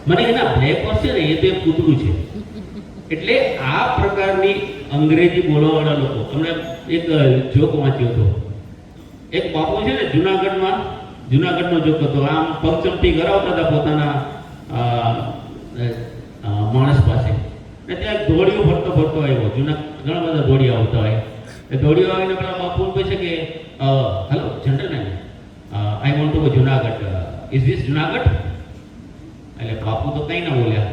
મને એના black horse છે ને એ તો એક કૂતરું છે. એટલે આ પ્રકારની અંગ્રેજી બોલવાવાળા લોકો, હમણાં એક જોક વાંચ્યો હતો. એક બાપુ છે ને જુનાગઢનો જોક હતો. આમ પગચંપી કરાવતા હતા પોતાના માણસ પાસે, ને ત્યાં ધોળીઓ ફરતો આવ્યો. ઘણા બધા ધોળીઓ આવતા હોય. એ ધોળીઓ આવીને પેલા બાપુ પૂછે કે hello જન્ટલમેન, I want to go Junagadh, is this Junagadh? એટલે બાપુ તો કંઈ ના બોલ્યા.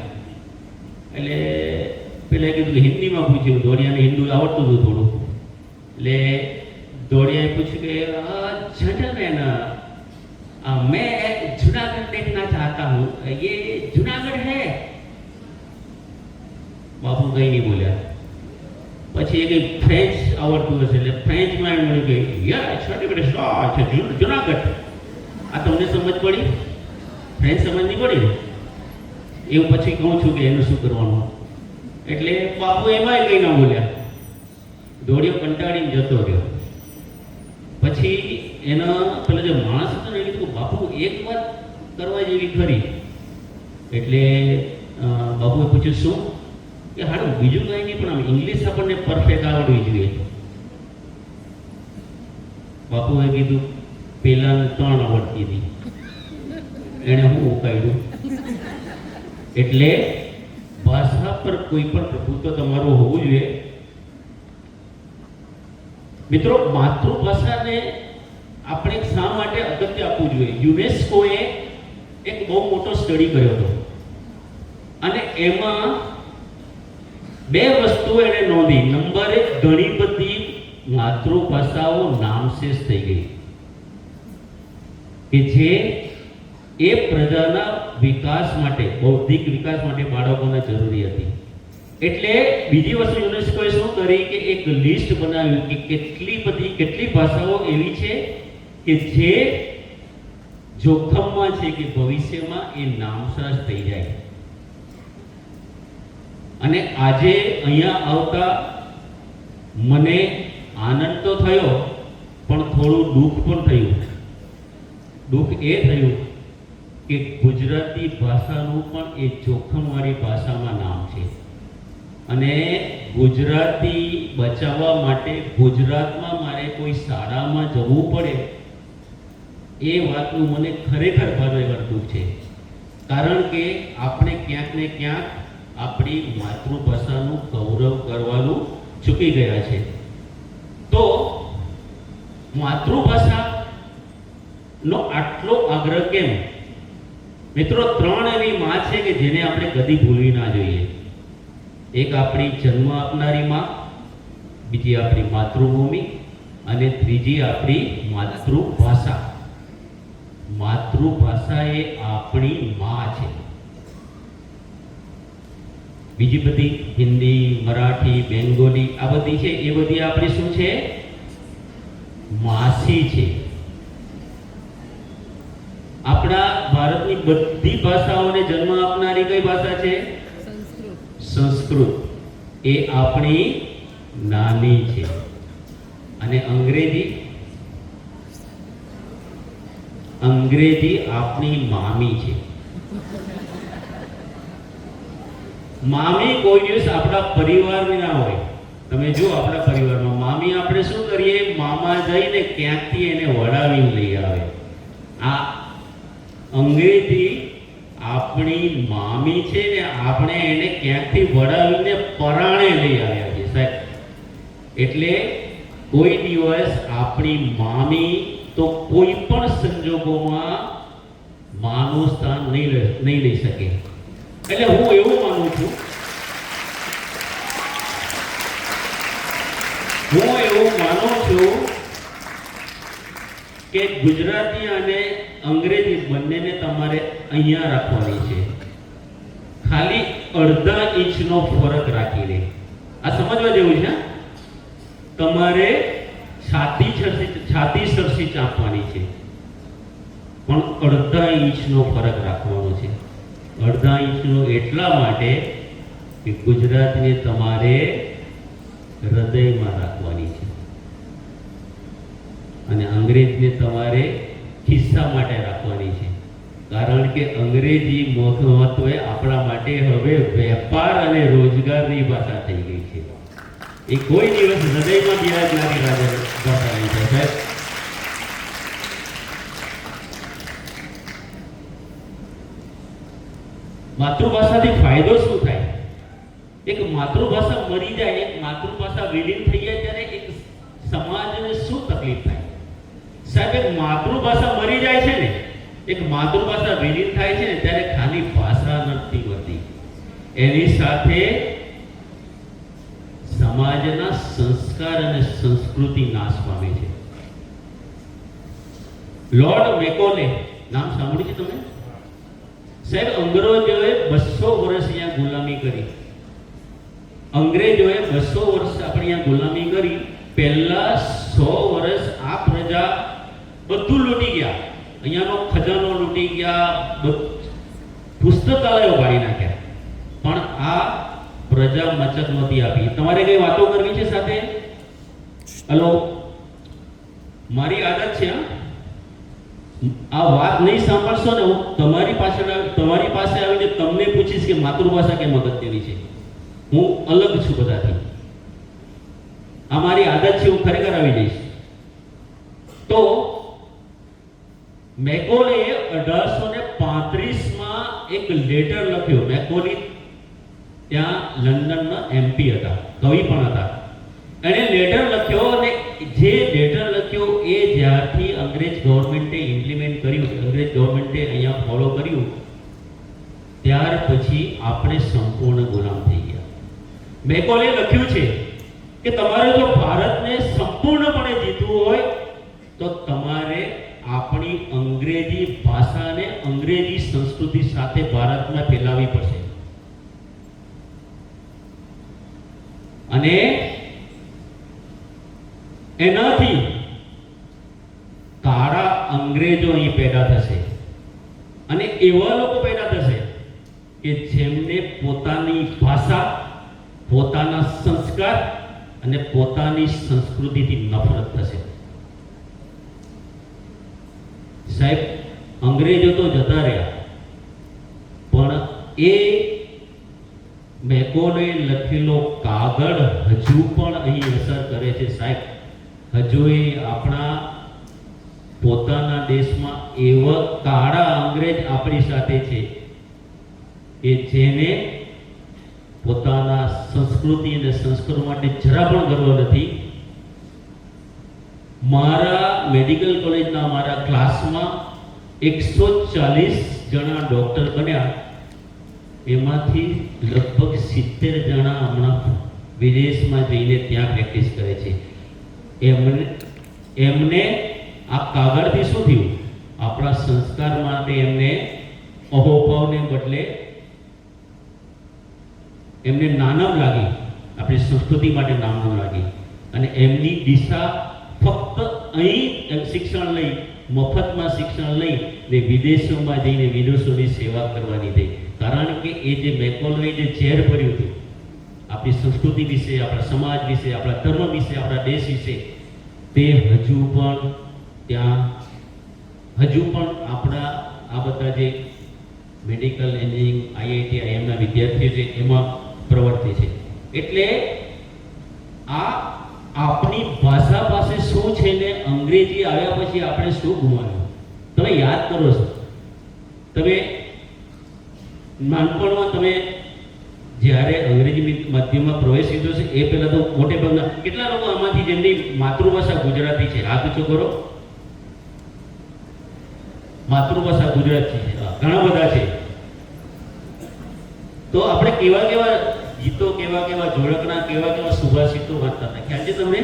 એટલે પેલા કીધું કે હિન્દીમાં પૂછ્યું. ધોળિયાને હિન્દુ આવડતું હતું થોડું. એટલે ધોળિયાએ પૂછ્યું કે જન્ટલમેન, मैं जूनागढ़ देखना चाहता हूँ, ये जूनागढ़ है? बापू कहीं नहीं बोला. પછી એક ફ્રેન્ચ આવડતું હશે એટલે ફ્રેન્ચમાં એમ મળ્યું કે યાર સર્ટિફિકેટ છે જુનાગઢ. આ તમને સમજ પડી? ફ્રેન્ચ સમજ નહીં પડી ને એવું પછી કહું છું કે એનું શું કરવાનું. એટલે બાપુ એમાંય કંઈ ના બોલ્યા. દોડ્યો, કંટાળીને જતો રહ્યો. પછી એના પેલા જે માણસ હતો ને એ કીધું બાપુ એક વાત કરવા જેવી ખરી. એટલે બાપુએ પૂછ્યું શું? કે હારું બીજું કંઈ નહીં પણ આમ ઇંગ્લિશ આપણને પરફેક્ટ આવડવી જોઈએ. બાપુએ કીધું પેલાને 3 આવડતી હતી, એણે હું ઉકાળ્યું. એટલે ભાષા પર કોઈ પણ પ્રભુત્વ તમારું હોવું જોઈએ. મિત્રો, માતૃભાષાને આપણે શા માટે અગત્ય આપવું જોઈએ? યુનેસ્કોએ એક બહુ મોટો સ્ટડી કર્યો હતો અને એમાં 2 વસ્તુઓ એને નોંધી. નંબર 1, ઘણી બધી માતૃભાષાઓ નામશેષ થઈ ગઈ કે જે એ પ્રજાના વિકાસ માટે, બૌદ્ધિક વિકાસ માટે બાળકોને જરૂરી હતી. એટલે બીજી વસ્તુ યુનેસ્કોએ શું કરી કે એક લિસ્ટ બનાવ્યું કે કેટલી ભાષાઓ એવી છે કે જે જોખમમાં છે કે ભવિષ્યમાં એ નામશેષ થઈ જાય. અને આજે અહીંયા આવતા મને આનંદ તો થયો પણ થોડું દુઃખ પણ થયું. દુઃખ એ થયું કે ગુજરાતી ભાષાનું પણ એ જોખમવાળી ભાષામાં નામ છે. અને ગુજરાતી બચાવવા માટે ગુજરાતમાં મારે કોઈ શાળામાં જવું પડે એ વાતનું મને ખરેખર ભારે દુઃખ છે. કારણ કે આપણે ક્યાંક ને ક્યાંક આપણી માતૃભાષાનું ગૌરવ કરવાનું ચૂકી ગયા છે. તો માતૃભાષાનો આટલો આગ્રહ કેમ? મિત્રો, 3 એવી માં છે કે જેને આપણે કદી ભૂલવી ના જોઈએ. એક આપણી જન્મ આપનારી માં, બીજી આપણી માતૃભૂમિ અને ત્રીજી આપણી માતૃભાષા. માતૃભાષા એ આપણી માં છે. બીજી બધી હિન્દી, મરાઠી, બેંગોલી આ બધી છે એ બધી આપણી શું છે? માસી છે. આપણા ભારતની બધી ભાષાઓને જન્મ આપનારી કઈ ભાષા છે? સંસ્કૃત. એ આપણી નાની છે. અને અંગ્રેજી આપણી મામી છે. મામી કોઈ દિવસ આપણા પરિવારની ના હોય. તમે જો આપણા પરિવારમાં મામી આપણે શું કરીએ? મામા જઈને ક્યાંકથી એને વડાવીને લઈ આવે. આ અંગ્રેજી આપણી મામી છે ને આપણે એને ક્યાંકથી વડાવીને પરાણે લઈ આવ્યા છે સાહેબ. એટલે કોઈ દિવસ આપણી મામી તો કોઈ પણ સંજોગોમાં માનું સ્થાન નહીં લઈ શકે. એટલે હું એવું માનું છું કે ગુજરાતી અને અંગ્રેજી બંનેને તમારે અહીંયા રાખવાની છે. ખાલી અડધા ઇંચનો ફરક રાખીને. આ સમજવા જેવું છે. તમારે છાતી સરસી ચાંપવાની છે પણ અડધા ઇંચનો ફરક રાખવાનો છે. અડધા ઇંચનો એટલા માટે કે ગુજરાતીને તમારે હૃદયમાં રાખવાની છે અને અંગ્રેજીને તમારે ખિસ્સા માટે રાખવાની છે. કારણ કે અંગ્રેજી મહત્વે આપણા માટે હવે વેપાર અને રોજગારની ભાષા થઈ ગઈ છે. એ કોઈ દિવસ હૃદયમાં બિરાજનારી ભાષા નહીં છે સાહેબ. માતૃભાષાથી ફાયદો શું થાય? એક માતૃભાષા મરી જાય, એક માતૃભાષા વિલીન થઈ જાય ત્યારે એક સમાજને શું તકલીફ થાય? સાહેબ, એક માતૃભાષા મરી જાય છે ને, એક માતૃભાષા વિલીન થાય છે ને, ત્યારે ખાલી ભાષા નથી હોતી, એની સાથે સમાજના સંસ્કાર અને સંસ્કૃતિ નાશ પામે છે. લોર્ડ મેકોલે નામ સાંભળ્યું છે તમે? સાહેબ, અંગ્રેજોએ 200 વર્ષ અહીંયા ગુલામી કરી. અંગ્રેજોએ 200 વર્ષ આપણે અહીંયા ગુલામી કરી. પહેલા 100 વર્ષ આ પ્રજા બધું લૂંટી ગયા, અહીંયાનો ખજાનો લૂંટી ગયા, પુસ્તકાલયો પાડી નાખ્યા, પણ આ પ્રજા મચક નહોતી આપી. તમારે કઈ વાતો કરવી છે સાથે? હલો, મારી આદત છે આ વાત નહીં સાંભળશો ને, હું તમારી પાસે આવીને તમને પૂછીશ કે માતૃભાષા કેમ અગત્યની છે. હું અલગ છું બધાથી, આ મારી આદત છે, હું ખરેખર આવી જઈશ. તો મેકોલે 1835માં એક લેટર લખ્યો. મેકોલે ત્યાં લંડનના એમપી હતા, કવિ પણ હતા. એણે લેટર લખ્યો અને જે લેટર લખ્યો એ જ્યારથી અંગ્રેજ ગવર્મેન્ટે ઇમ્પ્લિમેન્ટ કર્યું, અંગ્રેજ ગવર્મેન્ટે અહીંયા ફોલો કર્યું, ત્યાર પછી આપણે સંપૂર્ણ ગુલામ થઈ ગયા. મેકોલે લખ્યું છે કે તમારે જો ભારતને સંપૂર્ણપણે જીતવું હોય તો તમારે આપણી અંગ્રેજી ભાષાને અંગ્રેજી સંસ્કૃતિ સાથે ભારતમાં ફેલાવવી પડશે. અને એનાથી કાળા અંગ્રેજો અહીં પેદા થશે અને એવા લોકો પેદા થશે કે જેમને પોતાની ભાષા, પોતાના સંસ્કાર અને પોતાની સંસ્કૃતિથી નફરત થશે. સાહેબ, અંગ્રેજો તો જતા રહ્યા, પણ એ મેકોલે લખેલો કાગળ હજુ પણ અહીં અસર કરે છે. સાહેબ, હજુ એ આપણા પોતાના દેશમાં એવા કાળા અંગ્રેજ આપણી સાથે છે કે જેને પોતાના સંસ્કૃતિ અને સંસ્કાર માટે જરા પણ ગર્વ નથી. મારા મેડિકલ કોલેજના મારા ક્લાસમાં 140 જણા ડોક્ટર બન્યા, એમાંથી લગભગ 70 જણા હમણાં વિદેશમાં જઈને ત્યાં પ્રેક્ટિસ કરે છે. એમને આ કાગળથી શું થયું? આપણા સંસ્કાર માટે એમને અહોભાવને બદલે એમને નાનમ લાગી, આપણી સંસ્કૃતિ માટે નાનમ લાગી, અને એમની દિશા ફક્ત અહીં શિક્ષણ લઈ, મફતમાં શિક્ષણ લઈ ને વિદેશોમાં જઈને વિદેશોની સેવા કરવાની થઈ. કારણ કે એ જે મેકોલે જે ઝેર ભર્યું હતું આપણી સંસ્કૃતિ વિશે, આપણા સમાજ વિશે, આપણા ધર્મ વિશે, આપણા દેશ વિશે, તે હજુ પણ ત્યાં, હજુ પણ આપણા આ બધા જે મેડિકલ એન્જિનિયરિંગ, આઈઆઈટી, આઈએમના વિદ્યાર્થીઓ છે એમાં પ્રવર્તે છે. એટલે આ આપણી ભાષા પાસે શું છે ને અંગ્રેજી આવ્યા પછી આપણે શું ગુમાવ્યું? તમે યાદ કરો છો, તમે નાનપણમાં તમે જ્યારે અંગ્રેજી માધ્યમમાં પ્રવેશ લીધો છે એ પહેલા તો મોટે ભાગના કેટલા લોકો આમાંથી જેમની માતૃભાષા ગુજરાતી છે, હાથ ઊંચો કરો. માતૃભાષા ગુજરાતી છે, ઘણા બધા છે. તો આપણે કેવા કેવા ગીતો, કેવા કેવા જોડકણા, કેવા કેવા સુભાષિતો વાંચતા હતા, ખ્યાલ છે તમને?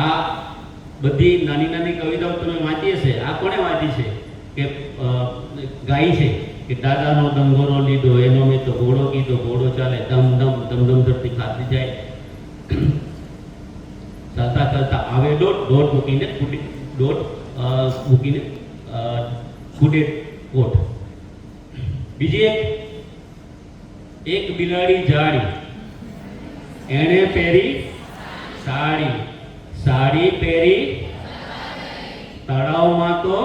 આ બધી નાની નાની કવિતાઓ તમે વાંચી હશે. આ કોણે વાંચી છે કે ગાઈ છે કે દાદાનો દંગોરો લીધો, એનો મેં તો ઘોડો કીધો, ઘોડો ચાલે દમ દમ દમ દમ ધરતી ખાતી જાય, ચાલતા ચાલતા આવે દોઢ, દોઢ મૂકીને કુડે કોટ. બીજી એક બિલાડી જાડી, એણે પહેરી સાડી, સાડી પહેરી તળાવમાં તો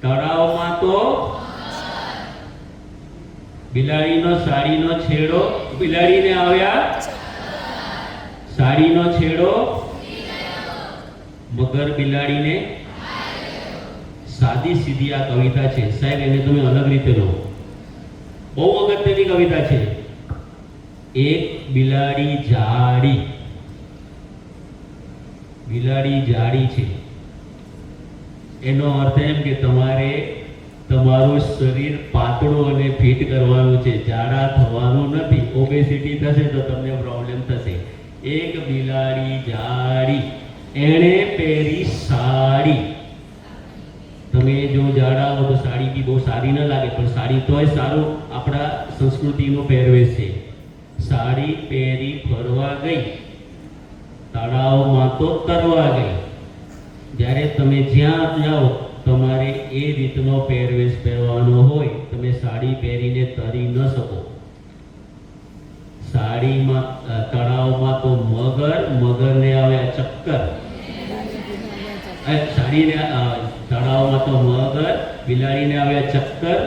તળાવમાં તો બિલાડીનો સાડીનો છેડો, બિલાડીને આવ્યા સાડીનો છેડો, મગર બિલાડીને. સાદી સીધી આ કવિતા છે સાહેબ, એને તમે અલગ રીતે લો. બહુ અગત્યની કવિતા છે. એક બિલાડી જાડી, બિલાડી જાડી છે એનો અર્થ એમ કે તમારે તમારું શરીર પાતળું અને ફિટ કરવાનું છે, જાડા થવાનું નથી. ઓબેસિટી થશે તો તમને પ્રોબ્લેમ થશે. એક બિલાડી જાડી, એણે પહેરી સાડી. તમે જો જાડા હો તો સાડી બી બહુ સારી ન લાગે, પણ સાડી તોય સારું આપણા સંસ્કૃતિનો પહેરવેશ છે. સાડી પહેરી ફરવા ગઈ, તળાવમાં તો તરવા ગઈ. જ્યારે તમે જ્યાં જાઓ તમારે એ રીતનો પહેરવેશ પહેરવાનો હોય. તમે સાડી પહેરીને તરી ન શકો. સાડીમાં તળાવમાં તો મગર, મગરને આવ્યા ચક્કર. સાડીને તળાવમાં તો મગર, બિલાડીને આવ્યા ચક્કર.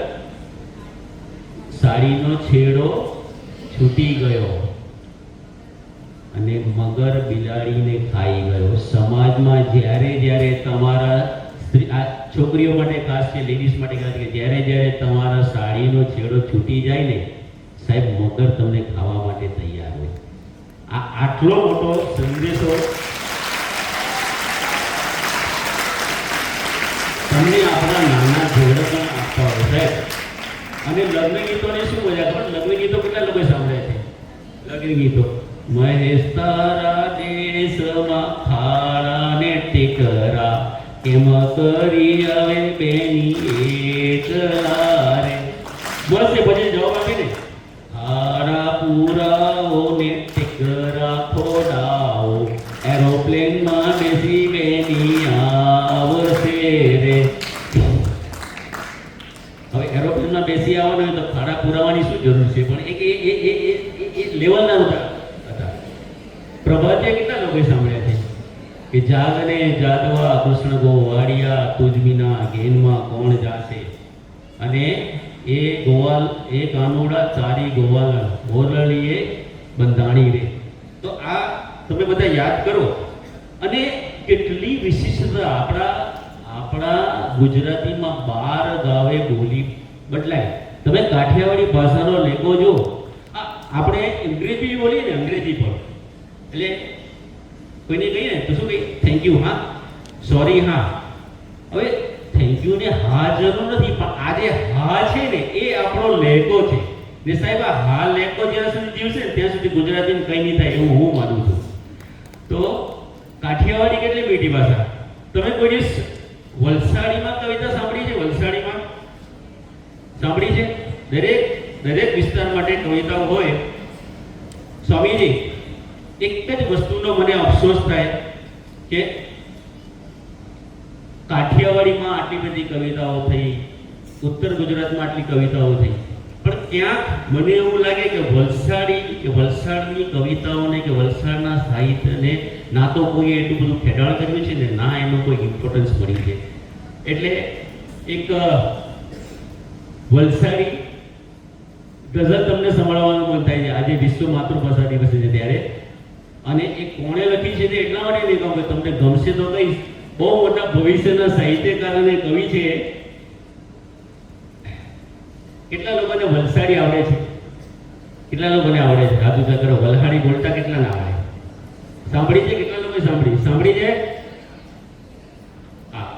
સાડીનો છેડો છૂટી ગયો અને મગર બિલાડીને ખાઈ ગયો. સમાજમાં જ્યારે જ્યારે તમારા આ છોકરીઓ માટે ખાસ છે, લેડીઝ માટે ખાસ છે, જ્યારે જ્યારે તમારા સાડીનો છેડો છૂટી જાય ને સાહેબ, મગર તમને ખાવા માટે તૈયાર હોય. આ આટલો મોટો સંદેશો તમને આપણા નાના જોડે પણ આપતા હોય સાહેબ. અને લગ્ન ગીતોને શું મજા ખબર? લગ્ન ગીતો કેટલા લોકો સાંભળે છે? લગ્ન ગીતો મહેશ તારા દેશમાં ખાડા ને ટેકરા, કેમ કરી આવે બેની એકલા રે. બસ એ પછી જવાબ આપીને ખાડા પુરાવો ને ટેકરા ખોડાવો, એરોપ્લેનમાં બેસી બેની આવશે રે. હવે એરોપ્લેનમાં બેસી આવવાનું હોય તો ખાડા પુરાવાની શું જરૂર છે? પણ એ લેવલના હતા. પ્રભાતે કેટલા લોકો સાંભળ્યા છે કે જાગને જાગવા કૃષ્ણ ગોવાળિયા, તુજમીના ઘેનમાં કોણ જાશે. અને એ ગોવાલ એ કાનુડા તારી ગોવાલ મોરલીએ બંધાણી રે. તો આ તમે બધા યાદ કરો. અને કેટલી વિશિષ્ટતા આપણા ગુજરાતીમાં 12 ગાવે બોલી બદલાય. તમે કાઠિયાવાડી ભાષાનો લેખો જો, આપણે અંગ્રેજી બોલીએ ને, અંગ્રેજી પણ એટલે કોઈને કહીએ ને તો શું કહી? થેન્ક યુ હા, સોરી હા. હવે થેન્ક યુ ને હા જરૂર નથી, પણ આ જે હા છે ને એ આપણો લેખો છે ને સાહેબ. આ હા લેખો જ્યાં સુધી જીવશે ને ત્યાં સુધી ગુજરાતીને કંઈ નહીં થાય એવું હું માનું છું. તો કાઠિયાવાડી કેટલી મીઠી ભાષા. તમે કોઈ દિવસ વલસાડીમાં કવિતા સાંભળી છે? વલસાડીમાં સાંભળી છે? દરેક વિસ્તાર માટે કવિતાઓ હોય. સ્વામીજી, એક જ વસ્તુનો મને અફસોસ થાય કે કાઠિયાવાડીમાં આટલી બધી કવિતાઓ થઈ, ઉત્તર ગુજરાતમાં આટલી કવિતાઓ થઈ, પણ ક્યાંક મને એવું લાગે કે વલસાડની કવિતાઓને કે વલસાડના સાહિત્યને ના તો કોઈ એટલું બધું ખેડાણ કર્યું છે ને ના એનો કોઈ ઇમ્પોર્ટન્સ મળી છે. એટલે એક વલસાડી ગઝલ તમને સંભળાવવાનું મન થાય છે. આજે વિશ્વ માતૃભાષા દિવસ છે ત્યારે, અને એ કોણે લખી છે તે એટલા માટે નહીં કહું કે તમને ગમશે તો કહીશ. બહુ મોટા ભવિષ્યના સાહિત્યકાર અને કવિ છે. કેટલા લોકોને વલસાડી આવડે છે? કેટલા લોકોને આવડે છે? હાથ ઊંચા કરો. વલસાડી બોલતા કેટલાને આવડે? સાંભળી છે? કેટલા લોકોએ સાંભળી છે? હા.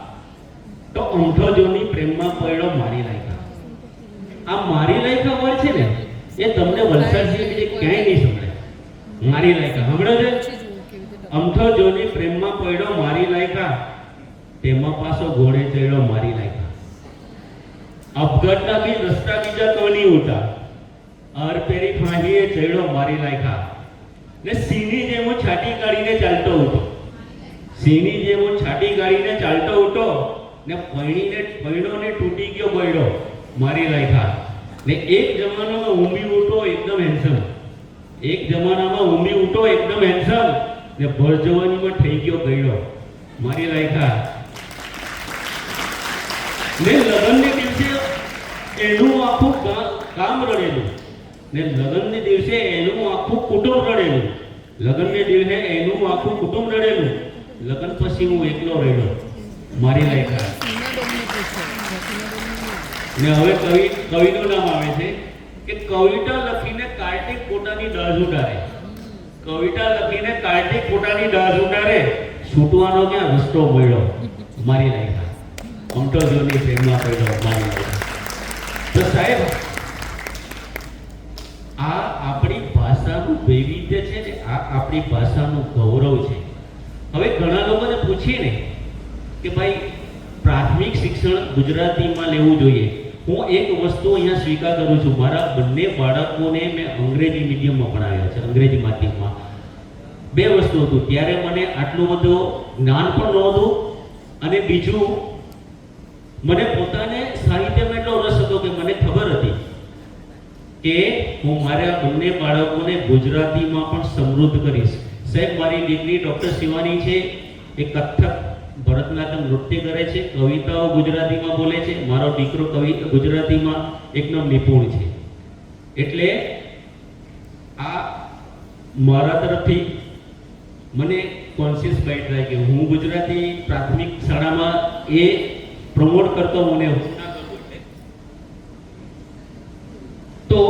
તો ઊંઠો જોની પ્રેમમાં પડ્યો મારી લાયકા. આ મારી લાયકા હોય છે ને એ તમને વલસાડ સિવાય બીજે ક્યાંય નહીં સંભળાય. મારી લાયકા સાંભળો છે? અમથો જોની પ્રેમમાં પડ્યો મારી લાયકા, તેમાં પાછો ઘોડે ચડ્યો મારી લાયકા. અપઘાતના બી રસ્તા બીજા કોની ઉઠા, અરપેરી ફાંસીએ ચડ્યો મારી લાયકા. ને સિંહની જેમ હું છાટી કાઢીને ચાલતો ઉઠો, સિંહની જેમ હું છાટી કાઢીને ચાલતો ઉઠો, ને પૈણો ને તૂટી ગયો બૈડો મારી લાયકા. ને એક જમાનામાં ઊંબી ઉઠો એકદમ હેન્ડસમ, એક જમાનામાં ઊંબી ઉઠો એકદમ હેન્ડસમ, ને ભર જવાનીમાં થઈ ગયો ગયડો મારી લાયકા. ને લગ્નને દિવસે એનું આખું કામ રડેલું, ને લગ્નને દિવસે એનું આખું કુટુંબ રડેલું, લગ્નને દિવસે એનું આખું કુટુંબ રડેલું, લગ્ન પછી હું એકલો રહ્યો મારી લાયકા. ને હવે કવિનું નામ આવે છે કે કવિતા લખીને કાર્તિક પોતાની દાજ ઉડારે, કવિતા લખીને કાર્તિક પોતાની દાજ ઉડારે, છૂટવાનો ક્યાં રસ્તો મળ્યો મારી લાયકા, અમતો જોની પ્રેમમાં પડ્યો મારી લાયકા. તો સાહેબ આ આપણી ભાષાનું વૈવિધ્ય છે ને, આ આપણી ભાષાનું ગૌરવ છે. હવે ઘણા લોકોને પૂછીએ ને કે ભાઈ પ્રાથમિક શિક્ષણ ગુજરાતીમાં લેવું જોઈએ. હું એક વસ્તુ અહીંયા સ્વીકાર કરું છું, મારા બંને બાળકોને મેં અંગ્રેજી મીડિયમમાં ભણાવ્યા છે, અંગ્રેજી માધ્યમમાં. બે વસ્તુ હતું, ત્યારે મને આટલું બધું જ્ઞાન પણ નહોતું, અને બીજું મને પોતાને સાહિત્યમાં એટલો રસ હતો કે મને ખબર હતી કે હું મારા બંને બાળકોને ગુજરાતીમાં પણ સમૃદ્ધ કરીશ. સાહેબ મારી દીકરી ડૉક્ટર શિવાની છે, એ કથક ભરતનાટ્યમ નૃત્ય કરે છે, કવિતાઓ ગુજરાતીમાં બોલે છે, મારો દીકરો ગુજરાતીમાં એકદમ નિપુણ છે. એટલે આ મારા તરફથી મને કોન્શિયસ બાઇટ થાય કે હું ગુજરાતી પ્રાથમિક શાળામાં એ પ્રમોટ કરતો મને તો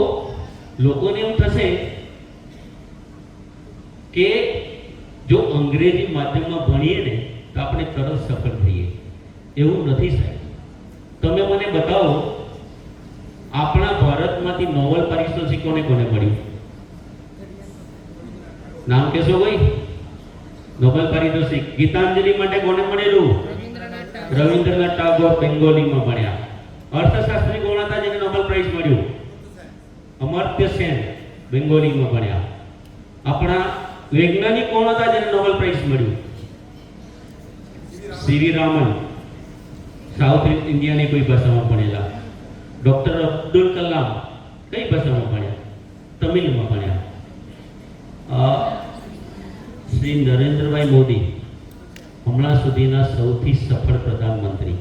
લોકોને એવું થશે કે જો અંગ્રેજી માધ્યમમાં ભણીએ ને તો આપણે તરત સફળ થઈએ. એવું નથી સાહેબ. તમે મને બતાવો આપણા ભારતમાંથી નોબેલ પારિતોષિક કોને મળ્યું? નામ કહેશો ભાઈ? નોબેલ પારિતોષિક ગીતાંજલિ માટે કોને મળેલું? રવિન્દ્રનાથ ટાગોર બેંગોલીમાં ભણ્યા. અર્થશાસ્ત્રી કોણ હતા જેને નોબેલ પ્રાઇઝ મળ્યું? અમર્ત્ય સેન બેંગોલીમાં ભણ્યા. આપણા વૈજ્ઞાનિક કોણ હતા જેને નોબેલ પ્રાઇઝ મળ્યું? સીવી રામન, સાઉથ ઇન્ડિયાની કોઈ ભાષામાં ભણેલા. ડોક્ટર અબ્દુલ કલામ કઈ ભાષામાં ભણ્યા? તમિલમાં ભણ્યા. શ્રી નરેન્દ્રભાઈ મોદી હમણાં સુધીના સૌથી સફળ પ્રધાનમંત્રી,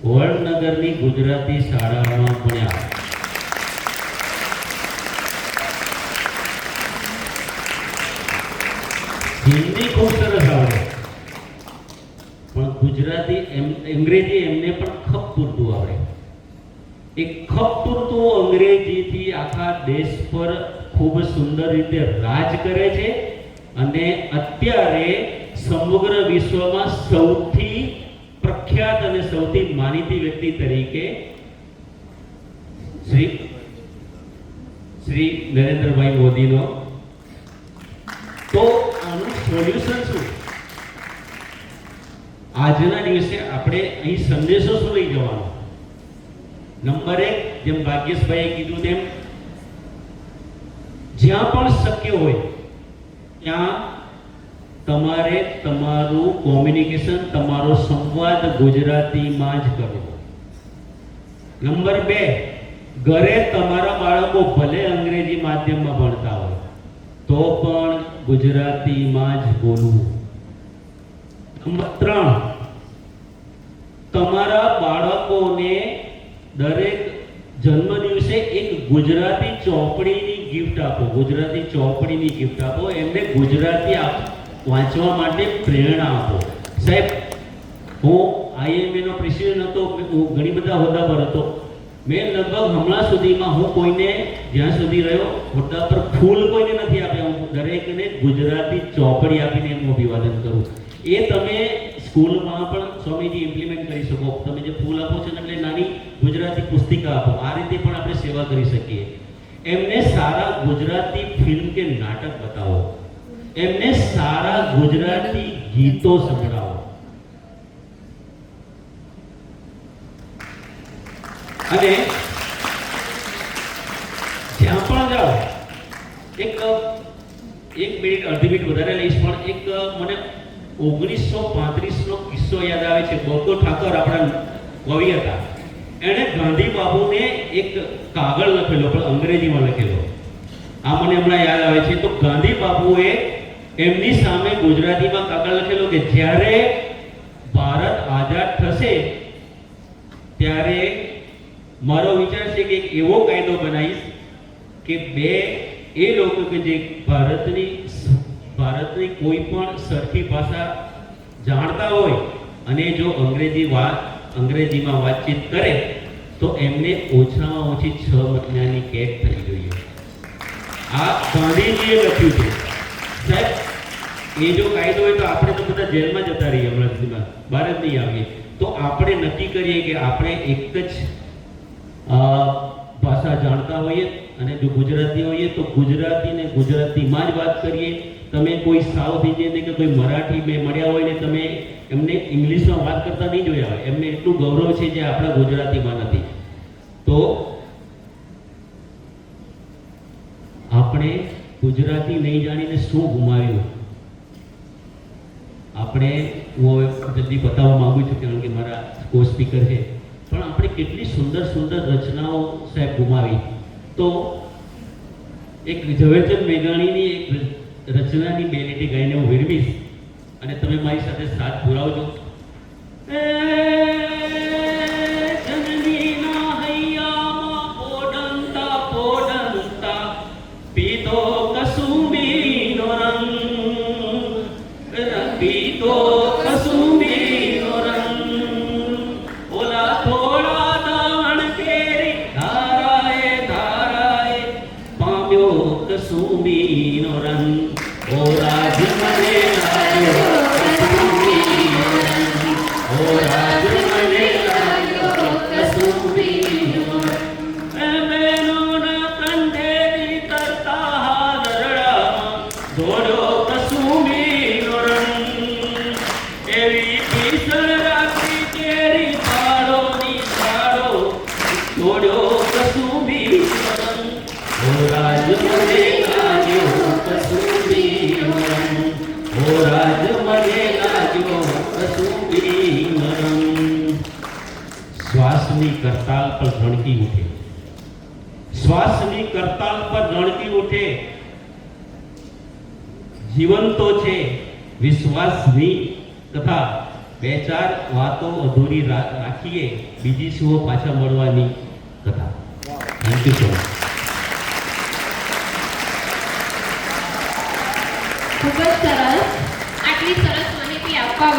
વડનગરની ગુજરાતી શાળામાં ભણ્યા. હિન્દી ખૂબ સરસ આવડે, પણ ગુજરાતી અંગ્રેજી એમને પણ ખપ પૂરતું આવડે. એ ખપ પૂરતું અંગ્રેજીથી આખા દેશ પર ખૂબ સુંદર રીતે રાજ કરે છે, અને અત્યારે સમગ્ર વિશ્વમાં સૌથી પ્રખ્યાત અને સૌથી માનીતી વ્યક્તિ તરીકે શ્રી નરેન્દ્રભાઈ મોદીનો. તો આનું સોલ્યુશન શું? આજના દિવસે આપણે અહીં સંદેશો શું લઈ જવાનો? નંબર 1, જેમ ભાગ્યેશભાઈએ કીધું તેમ જ્યાં પણ શક્ય હોય ત્યાં તમારે તમારું કોમ્યુનિકેશન, તમારો સંવાદ ગુજરાતીમાં જ કરવો. નંબર 2, ઘરે તમારા બાળકો ભલે અંગ્રેજી માધ્યમમાં ભણતા હોય તો પણ ગુજરાતીમાં જ બોલવું. નંબર 3, તમારા બાળકોને દરેક જન્મદિવસે એક ગુજરાતી ચોપડીની ગિફ્ટ આપો, ગુજરાતી ચોપડીની ગિફ્ટ આપો, એમને ગુજરાતી વાંચવા માટે પ્રેરણા આપો. સાહેબ હું આઈએમએનો પ્રેસિડેન્ટ હતો, હું ઘણી બધા હોદ્દા પર હતો. મેં લગભગ હમણાં સુધીમાં હું કોઈને, જ્યાં સુધી રહ્યો, હોદ્દા પર ફૂલ કોઈને નથી આપ્યા. હું દરેકને ગુજરાતી ચોપડી આપીને એનું અભિવાદન કરું. એ તમે સ્કૂલમાં પણ સ્વામીજી ઇમ્પ્લિમેન્ટ કરી શકો. તમે જે ફૂલ આપો છો એટલે નાની ગુજરાતી પુસ્તિકા આપો. આ રીતે પણ આપણે સેવા કરી શકીએ. એમને સારા ગુજરાતી ફિલ્મ કે નાટક બતાવો, એમને સારા ગુજરાતી ગીતો સંભળાવો. અને જ્યાં પણ જાઓ, એક મિનિટ અડધી મિનિટ વધારે લઈશ, પણ એક મને 1935નો કિસ્સો યાદ આવે છે. બકો ઠાકર આપણા કવિ હતા, એણે ગાંધી બાબુને એક કાગળ લખેલો, પણ અંગ્રેજીમાં લખેલો. આ મને હમણાં યાદ આવે છે. તો ગાંધી બાબુએ એમની સામે ગુજરાતીમાં કાગળ લખેલો કે જ્યારે ભારત આઝાદ થશે ત્યારે મારો વિચાર છે કે એક એવો કાયદો બનાવીશ કે બે એ લોકો કે જે ભારતની કોઈ પણ સરખી ભાષા જાણતા હોય અને જો અંગ્રેજીમાં વાતચીત કરે તો એમને ઓછામાં ઓછી 6 મહિનાની કેદ થવી જોઈએ. આ ગાંધીજીએ લખ્યું છે. સાહેબ, એ જો કાયદો હોય તો આપણે તો બધા જેલમાં જતા રહીએ, હમણાં સુધીમાં બહાર જ નહીં આવીએ. તો આપણે નક્કી કરીએ કે આપણે એક જ ભાષા જાણતા હોઈએ અને જો ગુજરાતી હોઈએ તો ગુજરાતી ને ગુજરાતીમાં જ વાત કરીએ. તમે કોઈ સાઉથ ઇન્ડિયન કે કોઈ મરાઠી મેં મળ્યા હોય ને તમે એમને ઇંગ્લિશમાં વાત કરતા નહીં જોયા હોય, એમને એટલું ગૌરવ છે જે આપણા ગુજરાતીમાં નથી. તો આપણે ગુજરાતી નહીં જાણીને શું ગુમાવ્યું? આપણે, હું હવે જલ્દી બતાવવા માંગુ છું કારણ કે મારા કો સ્પીકર છે, પણ આપણે કેટલી સુંદર સુંદર રચનાઓ સાહેબ ગુમાવી. તો એક ઝવેરચંદ મેઘાણીની એક રચનાની બે લીટી ગાઈને હું વિરમીશ અને તમે મારી સાથે સાથ પુરાવજો. જનનીના હૈયામાં પોડંતા પોડંતા પીતો કસુંબીનો રંગ, પીતો કસુંબીનો રંગ, ઓલા થોડા દાણ કેરી ધારાએ ધારાએ પામ્યો કસુંબીનો રંગ. ઓ રાજ મને લાગ્યો કસુંબીનો રંગ, ઓ રાજ મને લાગ્યો કસુંબીનો રંગ. એ બહેનોના કંઠેથી તરતા હારડામાં દોડ્યો કસુંબીનો રંગ. એવી ભીષણ રાખી કેરી પાડોની પાડો દોડ્યો કસુંબીનો રંગ. ઓ રાજ મને લાગ્યો કસુંબીનો રંગ, ઓ રાજ મને લાગ્યો કસુંબીનો રંગ. શ્વાસની કરતાલ પર રણકી ઉઠે, શ્વાસની કરતાલ પર રણકી ઉઠે. જીવન તો છે વિશ્વાસની તથા બે ચાર વાતો અધૂરી રાખીએ, બીજી શું પાછા મળવાની કથા. Thank you so much. ખૂબ જ સરસ. આટલી સરસ માહિતી આપવા